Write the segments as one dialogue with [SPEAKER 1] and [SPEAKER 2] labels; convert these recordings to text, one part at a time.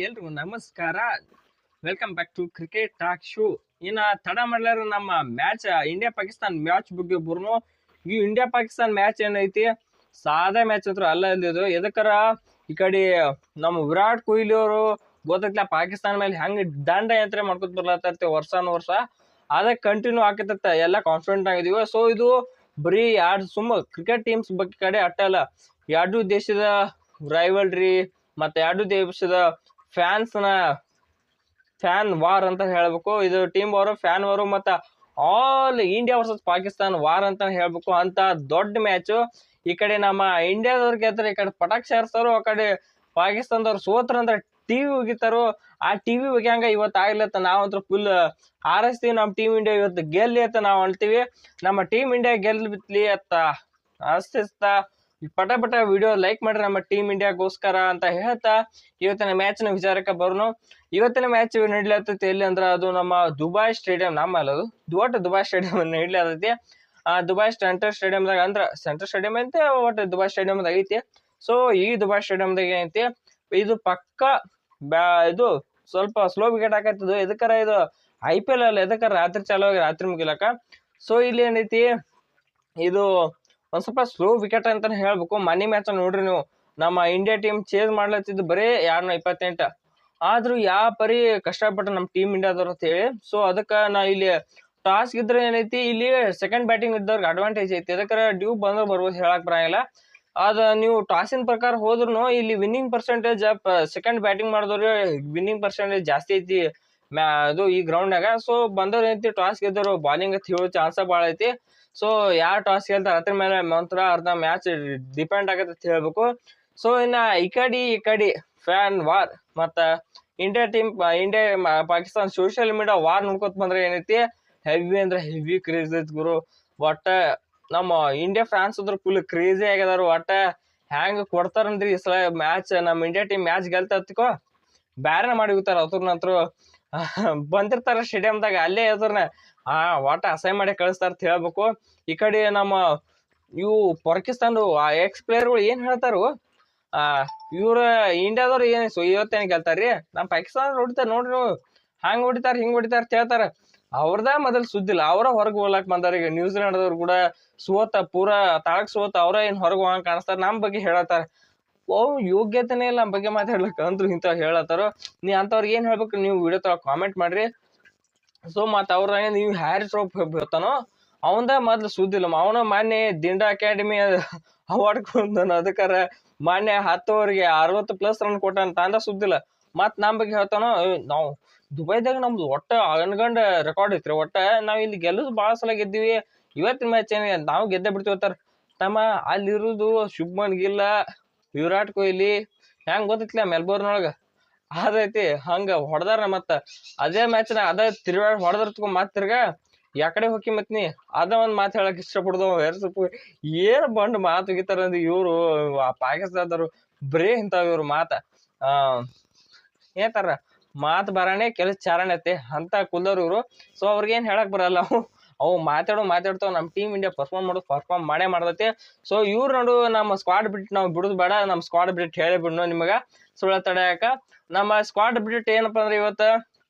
[SPEAKER 1] ಎಲ್ರಿಗೂ ನಮಸ್ಕಾರ. Welcome back to cricket talk show. ಇನ್ನ ತಡ ಮಾಡ್ಲಾರ ನಮ್ಮ ಮ್ಯಾಚ್ ಇಂಡಿಯಾ ಪಾಕಿಸ್ತಾನ್ ಮ್ಯಾಚ್ ಬಗ್ಗೆ ಬರ್ನು. ಈ ಇಂಡಿಯಾ ಪಾಕಿಸ್ತಾನ್ ಮ್ಯಾಚ್ ಏನೈತಿ ಸಾದಾ ಮ್ಯಾಚ್ ಹತ್ರ ಅಲ್ಲ ಇಲ್ದಿದು. ಎದಕ್ಕರ ಈ ಕಡೆ ನಮ್ಮ ವಿರಾಟ್ ಕೊಹ್ಲಿ ಅವರು ಗೊತ್ತೈತ್ಲ ಪಾಕಿಸ್ತಾನ ಮೇಲೆ ಹೆಂಗ್ ದಂಡ ಯಂತ್ರ ಮಾಡ್ಕೊತ ಬರ್ಲತ್ತ ವರ್ಷ ಅದಕ್ಕೆ ಕಂಟಿನ್ಯೂ ಆಕತ್ತ ಎಲ್ಲ ಕಾನ್ಫಿಡೆಂಟ್ ಆಗಿದೀವಿ. ಸೊ ಇದು ಬರೀ ಕ್ರಿಕೆಟ್ ಟೀಮ್ಸ್ ಬಗ್ಗೆ ಕಡೆ ಅಟ್ಟಲ್ಲ, ಎರಡು ದೇಶದ ರೈವಲ್ರಿ ಮತ್ತೆ ಎರಡು ದೇಶದ ಫ್ಯಾನ್ ವಾರ್ ಅಂತ ಹೇಳ್ಬೇಕು. ಇದು ಟೀಮ್ ವಾರು, ಫ್ಯಾನ್ ವಾರು, ಮತ್ತೆ all India versus Pakistan war ಅಂತ ಹೇಳ್ಬೇಕು. ಅಂತ ದೊಡ್ಡ ಮ್ಯಾಚ್. ಈ ಕಡೆ ನಮ್ಮ ಇಂಡಿಯಾದವ್ರು ಗೆದ್ರೆ ಈ ಕಡೆ ಪಟಾಕ್ಷಿ ಹಾರಿಸ್ತಾರೋ, ಆ ಕಡೆ ಪಾಕಿಸ್ತಾನದವ್ರು ಸೋತ್ರ ಅಂದ್ರೆ ಟಿವಿ ಒಗಿತಾರೋ. ಆ ಟಿವಿ ಒಗ್ಯಾಂಗ ಇವತ್ತು ಆಗ್ಲತ್ತ ನಾವಂತ್ರ ಫುಲ್ ಹಾರಿಸ್ತೀವಿ. ನಮ್ಮ ಟೀಮ್ ಇಂಡಿಯಾ ಇವತ್ತು ಗೆಲ್ಲಿ ಅಂತ ನಾವು ಅಂತೀವಿ. ನಮ್ಮ ಟೀಮ್ ಇಂಡಿಯಾ ಗೆಲ್ಬಿತ್ಲಿ ಅತ್ತ ಅಸ್ತಿಸ್ತಾ ಪಟ ವಿಡಿಯೋ ಲೈಕ್ ಮಾಡ್ರಿ ನಮ್ಮ ಟೀಮ್ ಇಂಡಿಯಾಗೋಸ್ಕರ ಅಂತ ಹೇಳ್ತಾ ಇವತ್ತಿನ ಮ್ಯಾಚ್ನ ವಿಚಾರಕ್ಕೆ ಬರೋನು. ಇವತ್ತಿನ ಮ್ಯಾಚ್ ನಡೀಲತ್ತೈತಿ ಎಲ್ಲಿ ಅಂದ್ರೆ ಅದು ನಮ್ಮ ದುಬೈ ಸ್ಟೇಡಿಯಂ. ನಮ್ಮ ಅಲ್ಲ, ಅದು ದೊಡ್ಡ ದುಬೈ ಸ್ಟೇಡಿಯಂ ನಡೀಲತ್ತೈತಿ. ದುಬೈ ಸೆಂಟ್ರಲ್ ಸ್ಟೇಡಿಯಂದಾಗ ಅಂದ್ರೆ ಸೆಂಟ್ರಲ್ ಸ್ಟೇಡಿಯಂ ಐತಿ, ಒಟ್ಟು ದುಬೈ ಸ್ಟೇಡಿಯಂದಾಗ ಐತಿ. ಸೊ ಈ ದುಬೈ ಸ್ಟೇಡಿಯಂದಾಗ ಐತಿ. ಇದು ಪಕ್ಕ ಇದು ಸ್ವಲ್ಪ ಸ್ಲೋ ವಿಕೆಟ್ ಹಾಕತ್ತಿದ್ದು. ಎದಕ್ಕಾರ ಇದು IPL ಅಲ್ಲ, ಎದಕ್ಕಾರ ರಾತ್ರಿ ಚಾಲು ಆಗಿ ರಾತ್ರಿ ಮುಗಿಲಕ್ಕ. ಸೊ ಇಲ್ಲಿ ಏನೈತಿ, ಇದು ಒಂದ್ ಸ್ವಲ್ಪ ಸ್ಲೋ ವಿಕೆಟ್ ಅಂತಾನೆ ಹೇಳ್ಬೇಕು. ಮನಿ ಮ್ಯಾಚ್ ನೋಡ್ರಿ ನೀವು, ನಮ್ಮ ಇಂಡಿಯಾ ಟೀಮ್ ಚೇಸ್ ಮಾಡ್ಲತ್ತಿದ್ದು ಬರೀ 228. ಆದ್ರೂ ಯಾವ ಪರಿ ಕಷ್ಟಪಟ್ಟ ನಮ್ಮ ಟೀಮ್ ಇಂಡಿಯಾದವ್ರು ಅಂತ ಹೇಳಿ. ಸೊ ಅದಕ್ಕೆ ನಾ ಇಲ್ಲಿ ಟಾಸ್ ಗಿದ್ರೆ ಏನೈತಿ, ಇಲ್ಲಿ ಸೆಕೆಂಡ್ ಬ್ಯಾಟಿಂಗ್ ಇದ್ದವ್ರಿಗೆ ಅಡ್ವಾಂಟೇಜ್ ಐತಿ. ಅದಕ್ಕೆ ಡ್ಯೂ ಬಂದ್ರೆ ಬರ್ಬೋದು, ಹೇಳಕ್ ಬರಂಗಿಲ್ಲ. ಅದ ನೀವು ಟಾಸಿನ ಪ್ರಕಾರ ಹೋದ್ರು ಇಲ್ಲಿ ವಿನ್ನಿಂಗ್ ಪರ್ಸೆಂಟೇಜ್ ಸೆಕೆಂಡ್ ಬ್ಯಾಟಿಂಗ್ ಮಾಡಿದವ್ರಿಗೆ ವಿನ್ನಿಂಗ್ ಪರ್ಸೆಂಟೇಜ್ ಜಾಸ್ತಿ ಐತಿ ಅದು ಈ ಗ್ರೌಂಡ್ನಾಗ. ಸೊ ಬಂದವ್ರು ಏನೈತಿ ಟಾಸ್ ಗೆದ್ದವ್ರು ಬಾಲಿಂಗ್ ಅಂತ ಹೇಳೋ ಚಾನ್ಸ ಭಾಳ ಐತಿ. ಸೊ ಯಾರು ಟಾಸ್ ಗೆಲ್ತಾರೆ ಅದ್ರ ಮೇಲೆ ಮಾತ್ರ ಅರ್ಧ ಮ್ಯಾಚ್ ಡಿಪೆಂಡ್ ಆಗತ್ತೆ ಅಂತ ಹೇಳ್ಬೇಕು. ಸೊ ಇನ್ನ ಈ ಕಡೆ ಫ್ಯಾನ್ ವಾರ್ ಮತ್ತ India Pakistan social media war ನೋಡ್ಕೊತ ಬಂದ್ರೆ ಏನೈತಿ, ಹೆವಿ ಅಂದ್ರೆ ಹೆವಿ ಕ್ರೇಜ್ ಐತಿ ಗುರು. ಒಟ್ಟ ನಮ್ಮ ಇಂಡಿಯಾ ಫ್ಯಾನ್ಸ್ ಅದ್ರ ಫುಲ್ ಕ್ರೇಜಿ ಆಗ್ಯದಾರ. ಒಟ್ಟ ಹ್ಯಾಂಗ್ ಕೊಡ್ತಾರಂದ್ರಿ ಈ ಸಲ ಮ್ಯಾಚ್, ನಮ್ಮ ಇಂಡಿಯಾ ಟೀಮ್ ಮ್ಯಾಚ್ ಗೆಲ್ತತ್ಕೋ ಬ್ಯಾರನ ಮಾಡಿ ಹೋಗ್ತಾರ. ಅದ್ರನಂತ್ರ ಬಂದಿರ್ತಾರ ಸ್ಟೇಡಿಯಂದಾಗ, ಅಲ್ಲೇ ಅದ್ರನ್ನ ಒಟ್ಟ ಅಸಹ್ಯ ಮಾಡಿ ಕಳಿಸ್ತಾರ ಅಂತ ಹೇಳ್ಬೇಕು. ಈ ಕಡೆ ನಮ್ಮ ಇವು ಪಾಕಿಸ್ತಾನ ಎಕ್ಸ್ ಪ್ಲೇಯರ್ಗಳು ಏನ್ ಹೇಳ್ತಾರು, ಇವ್ರ ಇಂಡಿಯಾದವ್ರು ಏನ್ ಇವತ್ತೇನ್ ಗೆಲ್ತಾರ್ರಿ, ನಮ್ಮ ಪಾಕಿಸ್ತಾನ ಹೊಡಿತಾರ ನೋಡ್ರಿ ನೀವು, ಹಂಗ್ ಹೊಡಿತಾರ ಹಿಂಗ್ ಹೊಡಿತಾರ ಅಂತ ಹೇಳ್ತಾರ. ಅವ್ರದ ಮೊದಲ್ ಸುದ್ದಿಲ್ಲ, ಅವರ ಹೊರಗೆ ಹೋಗ್ಲಾಕ್ ಬಂದಾರ. ಈಗ ನ್ಯೂಜಿಲೆಂಡ್ ದವ್ರು ಕೂಡ ಸೋತ ಪೂರಾ ತಾಳಕ್ ಸೋತ ಅವ್ರ ಏನ್ ಹೊರಗೆ ಹೋಗಂಗ್ ಕಾಣಿಸ್ತಾರ. ನಮ್ ಬಗ್ಗೆ ಹೇಳತ್ತಾರ, ಯೋಗ್ಯತೆನೇ ಇಲ್ಲ ನಮ್ಮ ಬಗ್ಗೆ ಮಾತಾಡ್ಲಿಕ್ಕೆ ಅಂದ್ರು ಇಂಥ ಹೇಳತ್ತಾರ. ನೀ ಅಂತವ್ರಿಗೆ ಏನ್ ಹೇಳ್ಬೇಕು, ನೀವು ವಿಡಿಯೋ ತರ ಕಾಮೆಂಟ್ ಮಾಡ್ರಿ. ಸೊ ಮತ್ ಅವ್ರ ನೀವು ಹ್ಯಾರಿ ಟ್ರೋಫಿ ಬರ್ತಾನೋ ಅವಂದ ಮೊದ್ಲು ಸುದ್ದಿಲ್ಲ. ಅವನ ಮಾನ್ಯ ದಿಂಡ ಅಕಾಡೆಮಿ ಅವಾರ್ಡ್ ಕೊಂದನು. ಅದಕ್ಕಾರ ಮಾನ್ಯ 10 ಓವರ್ಗೆ 60+ ರನ್ ಕೊಟ್ಟಾನ, ತಂದ ಸುದ್ದಿಲ್ಲ. ಮತ್ ನಮ್ ಬಗ್ಗೆ ಹೇಳ್ತಾನೋ, ನಾವು ದುಬೈದಾಗ ನಮ್ದು ಒಟ್ಟ ಅನ್ಗಂಡ ರೆಕಾರ್ಡ್ ಐತ್ರಿ. ಒಟ್ಟ ನಾವ್ ಇಲ್ಲಿ ಗೆಲ್ಲುದು ಬಾಳ ಸಲ ಗೆದ್ದೀವಿ, ಇವತ್ತಿನ ಮ್ಯಾಚ್ ಏನ ನಾವು ಗೆದ್ದೆ ಬಿಡ್ತೀವತ್ತಾರ. ತಮ್ಮ ಅಲ್ಲಿರುದು ಶುಭ್ಮನ್ ಗಿಲ್ಲ, ವಿರಾಟ್ ಕೊಹ್ಲಿ ಹೆಂಗ್ ಗೊತ್ತೈತ್ಲ ಮೆಲ್ಬೋರ್ನ್ ಒಳಗ ಅದೈತಿ. ಹಂಗ ಹೊಡೆದಾರ. ಮತ್ತ ಅದೇ ಮ್ಯಾಚ್ನ ಅದ ತಿರುಗಾಡಿ ಹೊಡೆದ್ರ ಮತ್ ತಿರ್ಗಾ ಯಾಕಡೆ ಹೋಗಿ ಮತ್ನಿ ಅದ ಒಂದ್ ಮಾತು ಹೇಳಕ್ ಇಷ್ಟಪಡ್ದು. ಏನ್ ಬಂಡ್ ಮಾತು ಹೋಗಿತಾರ ಅಂದ್ರೆ ಇವ್ರು ಪಾಕಿಸ್ತಾನದವ್ರು ಬರೇ ಇಂತಾವ ಇವ್ರು ಮಾತ ಏತಾರ ಮಾತು ಬರಾಣೆ ಕೆಲಸ ಚಾರಣೆ ಅಂತ ಕುಲ್ದವ್ರು ಇವ್ರು. ಸೊ ಅವ್ರಿಗೇನ್ ಹೇಳಕ್ ಬರಲ್ಲ. ಅವು ಮಾತಾಡ್ತಾವ. ನಮ್ಮ ಟೀಮ್ ಇಂಡಿಯಾ ಪರ್ಫಾರ್ಮ್ ಮಾಡೇ ಮಾಡ್ತೈತಿ. ಸೊ ಇವ್ರ ನಡು ನಮ್ಮ ಸ್ಕ್ವಾಡ್ ಬಿಟ್ಟು ನಾವು ಬಿಡುದು ಬೇಡ. ನಮ್ಮ ಸ್ಕ್ವಾಡ್ ಬಿಟ್ಟು ಹೇಳಿ ಬಿಡ್ನು ನಿಮಗ ಸುಳ್ಳ ತಡೆಯಾಕ. ನಮ್ಮ ಸ್ಕ್ವಾಡ್ ಬಿಟ್ಟು ಏನಪ್ಪಾ ಅಂದ್ರೆ ಇವತ್ತ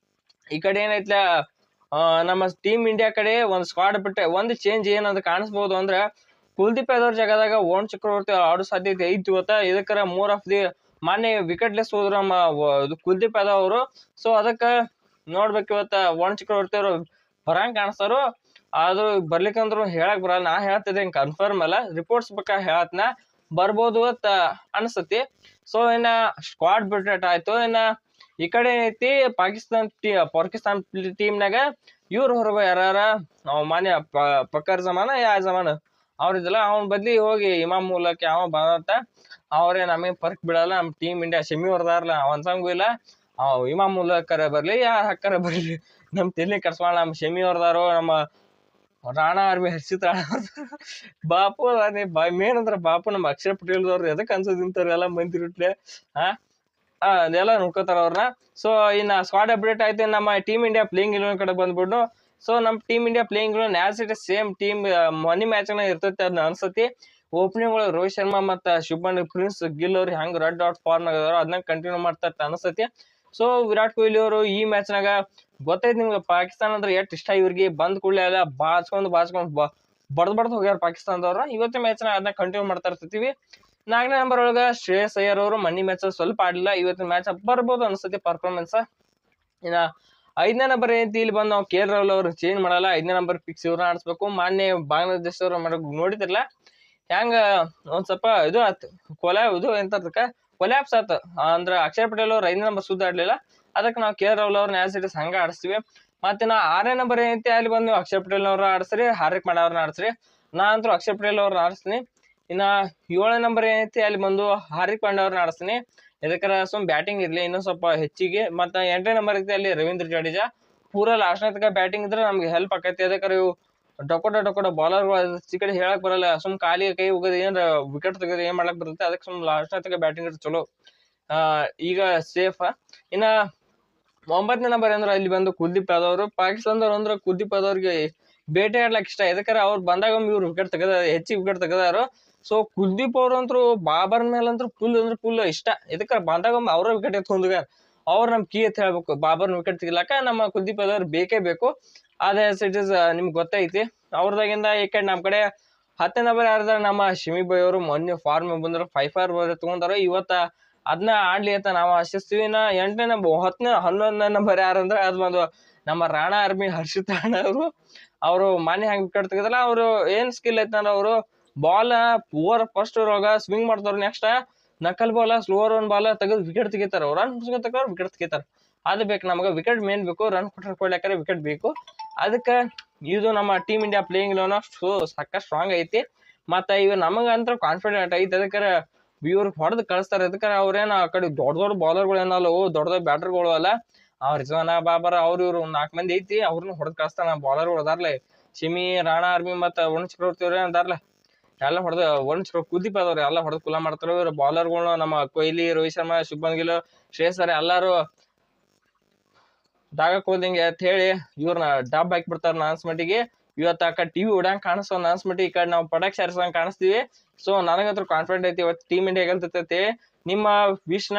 [SPEAKER 1] ಈ ಕಡೆ ಏನೈತ್ಲ, ನಮ್ಮ ಟೀಮ್ ಇಂಡಿಯಾ ಕಡೆ ಒಂದ್ ಸ್ಕ್ವಾಡ್ ಬಿಟ್ಟೆ ಒಂದ್ ಚೇಂಜ್ ಏನಂತ ಕಾಣಿಸ್ಬೋದು ಅಂದ್ರೆ, ಕುಲ್ದೀಪ್ ಯಾದವ್ ಜಾಗದಾಗ ವರುಣ್ ಚಕ್ರವರ್ತಿ ಆಡೋ ಸಾಧ್ಯತೆ ಐತಿ ಇವತ್ತ. ಇದಕ್ಕರ ಮೋರ್ ಆಫ್ ದಿ ಮಾನ್ಯ ವಿಕೆಟ್ಲೆಸ್ ಹೋದ್ರು ನಮ್ಮ ಕುಲ್ದೀಪ್ ಯಾದವ್ ಅವರು. ಸೊ ಅದಕ್ಕ ನೋಡ್ಬೇಕು ಇವತ್ತ ವರುಣ್ ಚಕ್ರವರ್ತಿ ಅವರು ಹೊರಂಗ್ ಕಾಣಿಸ್ತಾರು. ಆದ್ರೂ ಬರ್ಲಿಕ್ಕಂದ್ರು ಹೇಳಕ್ ಬರಲ್ಲ. ನಾ ಹೇಳ್ತಿದ್ದೆ ಕನ್ಫರ್ಮ್ ಅಲ್ಲ, ರಿಪೋರ್ಟ್ಸ್ ಬಗ್ಗೆ ಹೇಳತ್ನ ಬರ್ಬೋದು ಅಂತ ಅನ್ಸತಿ. ಸೊ ಇನ್ನ ಸ್ಕ್ವಾಡ್ ಬಿಟ್ರೇಟ್ ಆಯ್ತು. ಇನ್ನ ಈ ಕಡೆ ಐತಿ ಪಾಕಿಸ್ತಾನ್ ಟೀಮ್ನಾಗ ಇವ್ರ ಹೊರಗ ಯಾರ ಮಾನ್ಯ ಪಕ್ಕರ್ ಜಮಾನ ಜಮಾನ ಅವ್ರಿದ್ದಲ್ಲ, ಅವನ್ ಬದ್ಲಿ ಹೋಗಿ ಇಮಾಮ್ ಮೂಲಕ್ಕೆ ಅವ ಬಂದಂತ. ಅವ್ರೇ ನಮಗ್ ಪರ್ಕ್ ಬಿಡಲ್ಲ. ನಮ್ ಟೀಮ್ ಇಂಡಿಯಾ ಶಮಿ ಹೊರದಾರಲ್ಲ ಅವನ್ಸಂಗೂ ಇಲ್ಲ, ಇಮಾಮ್ ಮೂಲಕರ ಬರ್ಲಿ ಯಾ ಹಕ್ಕರ ಬರ್ಲಿ ನಮ್ ತೆಲಿ ಕರ್ಸ್ಮಾಳ. ನಮ್ ಶಮಿ ಹೊರದಾರು, ನಮ್ಮ ರಾಣಾ ಆರ್ಮಿ ಹರ್ಷಿತ್ ರಾಣಾ ಬಾಪು ಮೇನ್ ಅಂದ್ರ ಬಾಪು. ನಮ್ಮ ಅಕ್ಷರ್ ಪಟೇಲ್ದವ್ರು ಎದಕ್ ಅನ್ಸೋದಿಂತಾರ ಎಲ್ಲ ಮಂದಿ ಇಟ್ಲೆ ಅದೆಲ್ಲ ನೋಡ್ಕೋತಾರ ಅವ್ರನ್ನ. ಸೊ ಇನ್ನ ಸ್ಕ್ವಾಡ್ ಅಪ್ಡೇಟ್ ಆಯ್ತು. ನಮ್ಮ ಟೀಮ್ ಇಂಡಿಯಾ ಪ್ಲೇಯಿಂಗ್ 11 ಕಡೆ ಬಂದ್ಬಿಟ್ಟು. ಸೊ ನಮ್ team India playing 11 as it same team money match ಇರ್ತೈತಿ ಅದನ್ನ ಅನ್ಸತಿ. ಓಪನಿಂಗ್ ಒಳಗೆ ರೋಹಿತ್ ಶರ್ಮಾ ಮತ್ತು ಶುಭ್ಮನ್ ಪ್ರಿನ್ಸ್ ಗಿಲ್ ಅವ್ರು ಹೆಂಗ್ ರೆಡ್ ಔಟ್ ಫಾರ್ಮ್ ಆಗಿದಾರೋ ಅದನ್ನ ಕಂಟಿನ್ಯೂ ಮಾಡ್ತಾ ಅನಿಸ್ತೈತಿ. ಸೊ ವಿರಾಟ್ ಕೊಹ್ಲಿ ಅವರು ಈ ಮ್ಯಾಚ್ನಾಗ ಗೊತ್ತೈತಿ ನಿಮ್ಗೆ ಪಾಕಿಸ್ತಾನ ಅಂದ್ರೆ ಎಷ್ಟು ಇಷ್ಟ ಇವ್ರಿಗೆ. ಬಂದ್ ಕೂಡಲೇ ಎಲ್ಲ ಬಾಚ್ಕೊಂಡು ಬಡ್ದು ಹೋಗ್ಯಾರ ಪಾಕಿಸ್ತಾನದವ್ರ. ಇವತ್ತಿನ ಮ್ಯಾಚ್ನ ಅದನ್ನ ಕಂಟಿನ್ಯೂ ಮಾಡ್ತಾ ಇರ್ತೀವಿ. 4ನೇ ನಂಬರ್ ಒಳಗ ಶ್ರೇಯಸ್ ಅಯ್ಯರ್ ಅವರು ಮನ್ನಿ ಮ್ಯಾಚ್ ಸ್ವಲ್ಪ ಆಡ್ಲಿಲ್ಲ. ಇವತ್ತಿನ ಮ್ಯಾಚ್ ಬರ್ಬೋದು ಅನ್ಸುತ್ತೆ ಪರ್ಫಾರ್ಮೆನ್ಸ್. ಇನ್ನ 5ನೇ ನಂಬರ್ ಏನೈತಿ, ಇಲ್ಲಿ ಬಂದು ನಾವು KL ರಾಹುಲ್ ಅವ್ರು ಚೇಂಜ್ ಮಾಡಲ್ಲ. 5ನೇ ನಂಬರ್ ಫಿಕ್ಸ್ ಇವ್ರನ್ನ ಆಡಿಸ್ಬೇಕು. ಮಾನ್ಯ ಬಾಂಗ್ಲಾದೇಶದವ್ರು ನೋಡಿದ್ರಲ್ಲ ಹೆಂಗ ಒಂದ್ ಸ್ವಲ್ಪ ಇದು ಆಯ್ತು, ಇದು ಎಂತದಕ್ಕ ಕೊಲ್ಯಾಪ್ಸ್ ಆಯ್ತು. ಅಂದ್ರ ಅಕ್ಷರ್ ಪಟೇಲ್ ಅವ್ರು 5ನೇ ನಂಬರ್ ಸುದ್ದ ಆಡ್ಲಿಲ್ಲ. ಅದಕ್ಕೆ ನಾವು KL ರಾಹುಲ್ ಅವ್ರನ್ನ ಆಸ್ ಇಟ್ ಇಸ್ ಹಂಗ ಆಡಿಸ್ತೀವಿ. ಮತ್ತೆ ನಾ 6ನೇ ನಂಬರ್ ಏನೈತಿ ಅಲ್ಲಿ ಬಂದು ಅಕ್ಷರ್ ಪಟೇಲ್ ಅವ್ರ ಆಡಿಸ್ರಿ, ಹಾರ್ದಿಕ್ ಪಾಂಡ್ಯ ಅವ್ರನ್ನ ಆಡಿಸ್ರಿ. ನಾ ಅಂತೂ ಅಕ್ಷರ್ ಪಟೇಲ್ ಅವ್ರನ್ನ ಆಡಿಸ್ತೀನಿ. ಇನ್ನ 7ನೇ ನಂಬರ್ ಏನೈತಿ ಅಲ್ಲಿ ಬಂದು ಹಾರ್ದಿಕ್ ಪಾಂಡ್ಯ ಅವ್ರನ್ನ ಆಡಿಸ್ತೀನಿ. ಇದಕ್ಕರ ಬ್ಯಾಟಿಂಗ್ ಇರ್ಲಿ ಇನ್ನೂ ಸ್ವಲ್ಪ ಹೆಚ್ಚಿಗೆ. ಮತ್ತೆ 8ನೇ ನಂಬರ್ ಐತಿ ಅಲ್ಲಿ ರವೀಂದ್ರ ಜಡೇಜಾ. ಪೂರಾ ಲಾಸ್ಟ್ನೇ ತನಕ ಬ್ಯಾಟಿಂಗ್ ಇದ್ರೆ ನಮ್ಗೆ ಹೆಲ್ಪ್ ಆಕೈತಿ. ಅದಕ್ಕೆ ಇವು ಡೊಕೋಟ ಬಾಲರ್ಗಳು ಈ ಕಡೆ ಹೇಳಕ್ ಬರಲ್ಲ. ಖಾಲಿ ಕೈ ಹೋಗೋದು ಏನ್ ವಿಕೆಟ್ ತೆಗೆದು ಏನ್ ಮಾಡ್ಲಕ್ ಬರುತ್ತೆ. ಅದಕ್ಕೆ ಲಾಸ್ಟ್ನೇ ತನಕ ಬ್ಯಾಟಿಂಗ್ ಇದ್ರೆ ಚಲೋ. ಈಗ ಸೇಫ್. ಇನ್ನ 9ನೇ ನಂಬರ್ ಅಂದ್ರೆ ಅಲ್ಲಿ ಬಂದು ಕುಲ್ದೀಪ್ ಯಾದವ್ ಅವರು. ಪಾಕಿಸ್ತಾನದವ್ರು ಅಂದ್ರೆ ಕುಲ್ದೀಪ್ ಯಾದವ್ ಅವ್ರಿಗೆ ಬೇಟೆ ಆಡ್ಲಕ್ ಇಷ್ಟ. ಯಾಕಂದ್ರೆ ಅವ್ರು ಬಂದಾಗ ಇವ್ರು ವಿಕೆಟ್ ಹೆಚ್ಚಿಗೆ ವಿಕೆಟ್ ತೆಗೆದಾರು. ಸೊ ಕುಲ್ದೀಪ್ ಅವ್ರಂತ್ರು ಬಾಬರ್ ಮೇಲಂತೂ ಫುಲ್ ಇಷ್ಟ. ಇದಕ್ಕೆ ಬಂದಾಗ ಅವ್ರ ವಿಕೆಟ್ ಎತ್ಕೊಂಡ್ಗಾರ. ಅವ್ರು ನಮ್ ಕೀ ಅಂತ ಹೇಳ್ಬೇಕು. ಬಾಬರ್ ವಿಕೆಟ್ ತೆಗಿಲಾಕ ನಮ್ಮ ಕುಲ್ದೀಪ್ ಯಾದವ್ ಬೇಕೇ ಬೇಕು. ಅದೇ ಇಟ್ ಇಸ್ ನಿಮ್ಗೆ ಗೊತ್ತೈತಿ. ಅವ್ರದಾಗಿಂದ ಈ ಕಡೆ ನಮ್ ಕಡೆ 10ನೇ ನಂಬರ್ ಯಾರ್ದಾರ ನಮ್ಮ ಶಿಮಿ ಬಾಯ್ ಅವರು ಮೊನ್ನೆ ಫಾರ್ಮ್ ಬಂದ್ರು 5 ತಗೊಂಡಾರ. ಇವತ್ತ ಅದನ್ನ ಆಡ್ಲಿ ಅಂತ ನಾವು ಆಶಿಸ್ತೀವಿ. ಇನ್ನ 8ನೇ ನಂಬರ್ 11ನೇ ನಂಬರ್ ಯಾರಂದ್ರೆ ಅದು ಬಂದು ನಮ್ಮ ರಾಣಾ ಆರ್ಮಿ ಹರ್ಷಿತ್ ರಾಣಾ ಅವರು ಮಾನ್ಯ ಹೆಂಗ್ ವಿಕೆಟ್ ತೆಗೆದಲ್ಲ. ಅವ್ರು ಏನ್ ಸ್ಕಿಲ್ ಐತಂದ್ರ ಅವರು ಬಾಲ್ ಫಸ್ಟ್ ಒಳಗ ಸ್ವಿಂಗ್ ಮಾಡ್ತಾರ. Next knuckle ball slower one ball ತೆಗೆದು ವಿಕೆಟ್ ತೆಗಿತಾರ. ರನ್ ವಿಕೆಟ್ ತೆಗಿತಾರ. ಅದು ಬೇಕು ನಮ್ಗೆ. ವಿಕೆಟ್ ಮೇನ್ ಬೇಕು. ರನ್ ಕೊಡ್ಲಿಕ್ಕೆ ವಿಕೆಟ್ ಬೇಕು. ಅದಕ್ಕೆ ಇದು ನಮ್ಮ ಟೀಮ್ ಇಂಡಿಯಾ ಪ್ಲೇಯಿಂಗ್ ಲೆವೆನ್ ಸಾಕಷ್ಟು ಸ್ಟ್ರಾಂಗ್ ಐತಿ. ಮತ್ತ ಇವ ನಮಗಂತ್ರ ಕಾನ್ಫಿಡೆಂಟ್ ಐತಿ. ಅದಕ್ಕೆ ಇವ್ರು ಹೊಡೆದು ಕಳಿಸ್ತಾರೆ. ಅದಕ್ಕೆ ಅವ್ರೇನ ಆ ಕಡೆ ದೊಡ್ಡ ಬಾಲರ್ಗಳು ಏನಲ್ಲ, ದೊಡ್ಡ ಬ್ಯಾಟರ್ಗಳು ಅಲ್ಲ. ರಿಜ್ವಾನ ಬಾಬರ್ ಇವ್ರು 4 ಮಂದಿ ಐತಿ. ಅವ್ರನ್ನ ಹೊಡೆದ್ ಕಳಿಸ್ತಾನ. ಬಾಲರ್ಗಳು ಅದಾರ್ಲೆ ಶಿಮಿ, ರಾಣಾ ಆರ್ಮಿ ಮತ್ತ ವರುಣ್ ಚಕ್ರವರ್ತಿ ಅವ್ರ ಅದಾರ್ಲೆ ಎಲ್ಲ ಹೊಡೆದ ಕುಲ್ದೀಪ್ ಯಾದವ್ ಎಲ್ಲ ಹೊಡೆದ್ ಕುಲ ಮಾಡ್ತಾರ. ಇವ್ರು ಬಾಲರ್ಗಳು ನಮ್ಮ ಕೊಹ್ಲಿ, ರೋಹಿತ್ ಶರ್ಮಾ, ಶುಭ್ಮನ್ ಗಿಲ್, ಶ್ರೇಯಸ್ ಅಯ್ಯರ್ ಎಲ್ಲಾರು ದಾಗಕ್ ಹೋದಂಗೆ ಅಂತ ಹೇಳಿ ಇವ್ರನ್ನ ಡಬ್ ಹಾಕಿ ಬಿಡ್ತಾರ. ನಾನ್ಸ್ ಮಟ್ಟಿಗೆ ಇವತ್ತು ಆ ಕಡೆ ಟಿವಿ ಹೊಡ್ಯಾಂಗ್ ಕಾಣಿಸ್ತವ. ನಾನ್ಸ್ ಮಟ್ಟಿಗೆ ಈ ಕಡೆ ನಾವು ಪಟಾಕ್ ಶಾರ್ಸಂಗ್ ಕಾಣಿಸ್ತೀವಿ. ಸೊ ನನಗಂತೂ ಕಾನ್ಫಿಡೆಂಟ್ ಐತಿ ಇವತ್ತು ಟೀಮ್ ಇಂಡಿಯಾ ಗೆಲ್ತೈತಿ. ನಿಮ್ಮ ವಿಶ್ನ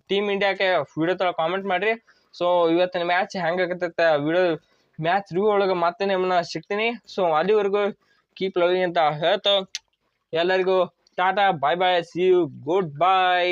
[SPEAKER 1] ಟೀಮ್ ಇಂಡಿಯಾಕ್ಕೆ ವಿಡಿಯೋ ತರ ಕಾಮೆಂಟ್ ಮಾಡ್ರಿ. ಸೊ ಇವತ್ತಿನ ಮ್ಯಾಚ್ ಹೆಂಗಾಗತ್ತೈತೆ ವಿಡಿಯೋ ಮ್ಯಾಚ್ ರಿವ್ಯೂ ಒಳಗೆ ಮತ್ತೆ ನಿಮ್ಮನ್ನ ಸಿಗ್ತೀನಿ. ಸೊ ಅಲ್ಲಿವರೆಗೂ ಕೀಪ್ ಲವಿಂಗ್ ಅಂತ ಹೇಳ್ತಾ ಎಲ್ಲರಿಗೂ ಟಾಟಾ, ಬಾಯ್ ಬಾಯ್, ಸಿ ಯು, ಗುಡ್ ಬಾಯ್.